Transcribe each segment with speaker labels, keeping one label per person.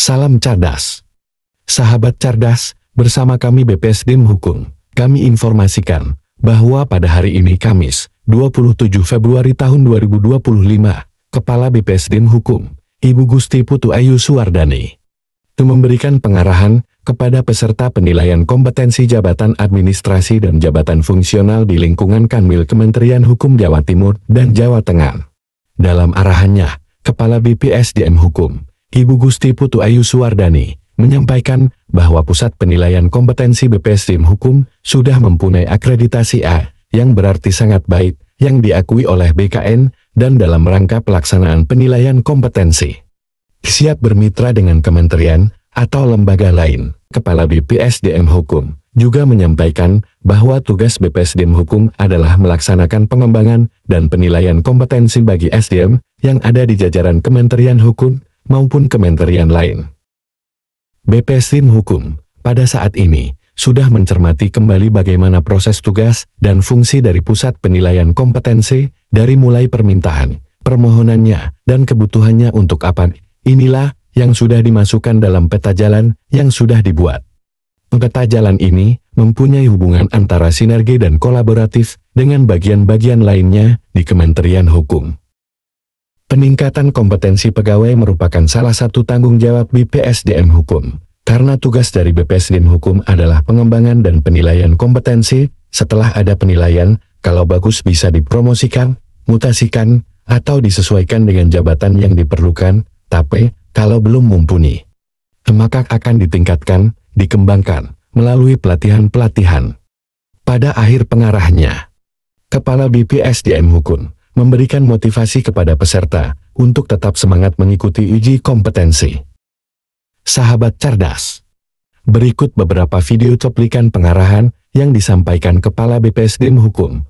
Speaker 1: Salam cerdas. Sahabat cerdas, bersama kami BPSDM Hukum, kami informasikan bahwa pada hari ini Kamis, 27 Februari tahun 2025, Kepala BPSDM Hukum, Ibu Gusti Putu Ayu Suwardani, memberikan pengarahan kepada peserta penilaian kompetensi jabatan administrasi dan jabatan fungsional di lingkungan Kanwil Kementerian Hukum Jawa Timur dan Jawa Tengah. Dalam arahannya, Kepala BPSDM Hukum, Ibu Gusti Putu Ayu Suwardani, menyampaikan bahwa Pusat Penilaian Kompetensi BPSDM Hukum sudah mempunyai akreditasi A, yang berarti sangat baik, yang diakui oleh BKN, dan dalam rangka pelaksanaan penilaian kompetensi, siap bermitra dengan kementerian atau lembaga lain. Kepala BPSDM Hukum juga menyampaikan bahwa tugas BPSDM Hukum adalah melaksanakan pengembangan dan penilaian kompetensi bagi SDM yang ada di jajaran Kementerian Hukum maupun kementerian lain. BPSDM Hukum pada saat ini sudah mencermati kembali bagaimana proses tugas dan fungsi dari Pusat Penilaian Kompetensi dari mulai permintaan, permohonannya, dan kebutuhannya untuk apa. Inilah yang sudah dimasukkan dalam peta jalan yang sudah dibuat. Peta jalan ini mempunyai hubungan antara sinergi dan kolaboratif dengan bagian-bagian lainnya di Kementerian Hukum. Peningkatan kompetensi pegawai merupakan salah satu tanggung jawab BPSDM Hukum, karena tugas dari BPSDM Hukum adalah pengembangan dan penilaian kompetensi. Setelah ada penilaian, kalau bagus bisa dipromosikan, mutasikan, atau disesuaikan dengan jabatan yang diperlukan, tapi kalau belum mumpuni, maka akan ditingkatkan, dikembangkan, melalui pelatihan-pelatihan. Pada akhir pengarahnya, Kepala BPSDM Hukum memberikan motivasi kepada peserta untuk tetap semangat mengikuti uji kompetensi. Sahabat cerdas, berikut beberapa video cuplikan pengarahan yang disampaikan Kepala BPSDM Hukum.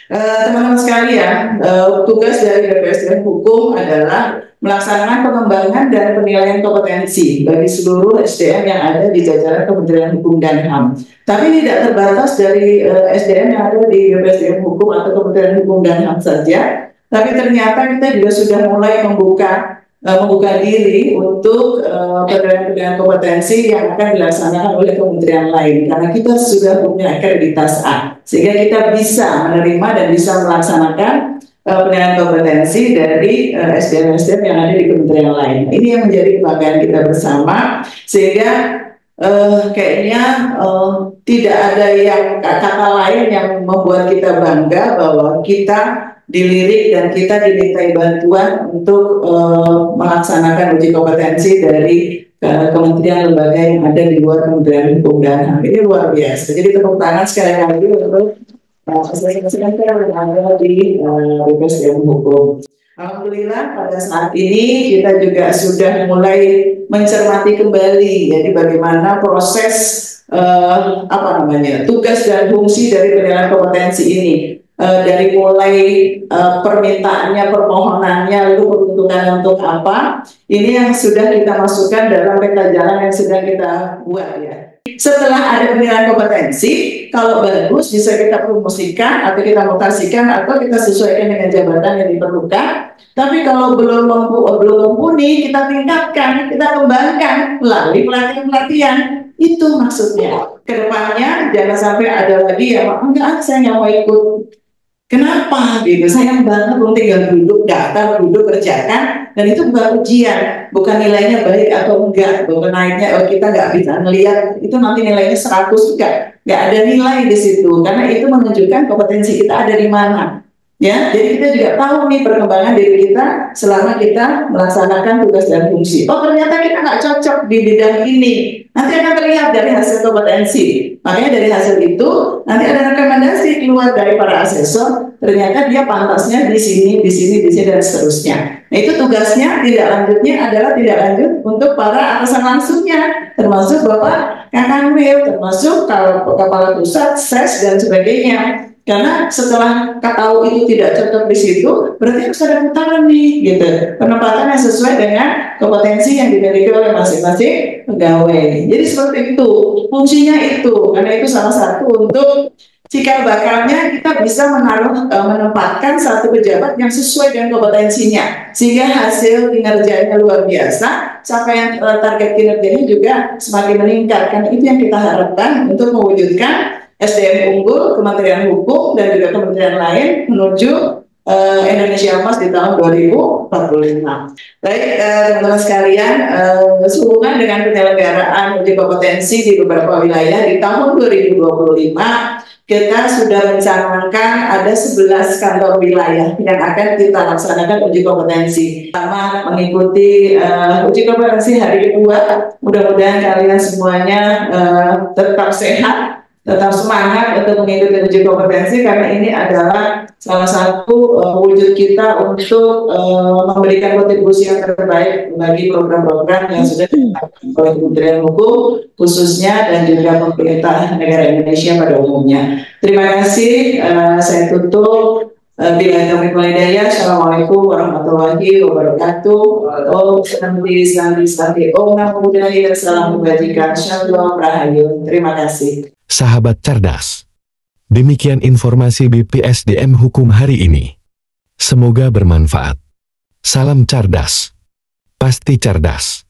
Speaker 2: Teman-teman sekalian, tugas dari BPSDM Hukum adalah melaksanakan pengembangan dan penilaian kompetensi bagi seluruh SDM yang ada di jajaran Kementerian Hukum dan HAM. Tapi tidak terbatas dari SDM yang ada di BPSDM Hukum atau Kementerian Hukum dan HAM saja, tapi ternyata kita juga sudah mulai membuka diri untuk penilaian kompetensi yang akan dilaksanakan oleh kementerian lain, karena kita sudah punya akreditasi A, sehingga kita bisa menerima dan bisa melaksanakan penilaian kompetensi dari SDM-SDM yang ada di kementerian lain. Ini yang menjadi kebanggaan kita bersama, sehingga kayaknya tidak ada yang kata lain yang membuat kita bangga bahwa kita dilirik dan kita dimintai bantuan untuk melaksanakan uji kompetensi dari kementerian lembaga yang ada di luar Kementerian Hukum dan HAM. Ini luar biasa. Jadi tepuk tangan sekali lagi untuk asisten-asisten yang ada di BPSDM Hukum. Alhamdulillah pada saat ini kita juga sudah mulai mencermati kembali jadi bagaimana proses tugas dan fungsi dari penilaian kompetensi ini. Dari mulai permintaannya, permohonannya, lalu peruntukan untuk apa, ini yang sudah kita masukkan dalam peta jalan yang sedang kita buat ya. Setelah ada penilaian kompetensi, kalau bagus bisa kita promosikan atau kita mutasikan atau kita sesuaikan dengan jabatan yang diperlukan. Tapi kalau belum mumpuni, kita tingkatkan, kita kembangkan melalui pelatihan-pelatihan. Itu maksudnya. Kedepannya jangan sampai ada lagi yang enggak, saya nggak mau ikut. Kenapa? Gitu. Sayang banget belum tinggal duduk, daftar, duduk, kerjakan, dan itu bukan ujian, bukan nilainya baik atau enggak, bukan naiknya, kita nggak bisa melihat itu nanti nilainya 100, nggak ada nilai di situ, karena itu menunjukkan kompetensi kita ada di mana. Ya, jadi kita juga tahu nih perkembangan diri kita selama kita melaksanakan tugas dan fungsi. Oh, ternyata kita nggak cocok di bidang ini. Nanti akan terlihat dari hasil kompetensi. Makanya dari hasil itu nanti ada rekomendasi keluar dari para asesor. Ternyata dia pantasnya di sini, dan seterusnya. Nah, itu tugasnya tidak lanjutnya adalah tidak lanjut untuk para atasan langsungnya, termasuk Bapak Kakanwil, termasuk Kepala Pusat, SES dan sebagainya. Karena setelah tahu itu tidak cocok di situ, berarti harus ada putaran nih, gitu. Penempatan yang sesuai dengan kompetensi yang dimiliki oleh masing-masing pegawai. Jadi seperti itu, fungsinya itu, karena itu salah satu untuk cikal bakalnya kita bisa menempatkan satu pejabat yang sesuai dengan kompetensinya, sehingga hasil kinerjanya luar biasa, capaian target kinerjanya juga semakin meningkat. Kan itu yang kita harapkan untuk mewujudkan SDM unggul, Kementerian Hukum dan juga kementerian lain menuju Indonesia Emas di tahun 2045. Baik, teman-teman sekalian, sehubungan dengan penyelenggaraan uji kompetensi di beberapa wilayah di tahun 2025, kita sudah mencanangkan ada 11 kantor wilayah yang akan kita laksanakan uji kompetensi. Pertama, mengikuti uji kompetensi hari kedua. Mudah-mudahan kalian semuanya tetap sehat, tetap semangat untuk mengikuti uji kompetensi, karena ini adalah salah satu wujud kita untuk memberikan kontribusi yang terbaik bagi program-program yang sudah dilakukan oleh Kementerian Hukum khususnya dan juga pemerintah negara Indonesia pada umumnya. Terima kasih, saya tutup. Bila kami hidayah. Assalamualaikum warahmatullahi wabarakatuh. Om Santi Om Namo Buddhaya. Salam kebajikan. Shalom Rahayu. Terima kasih.
Speaker 1: Sahabat cerdas. Demikian informasi BPSDM Hukum hari ini. Semoga bermanfaat. Salam cerdas. Pasti cerdas.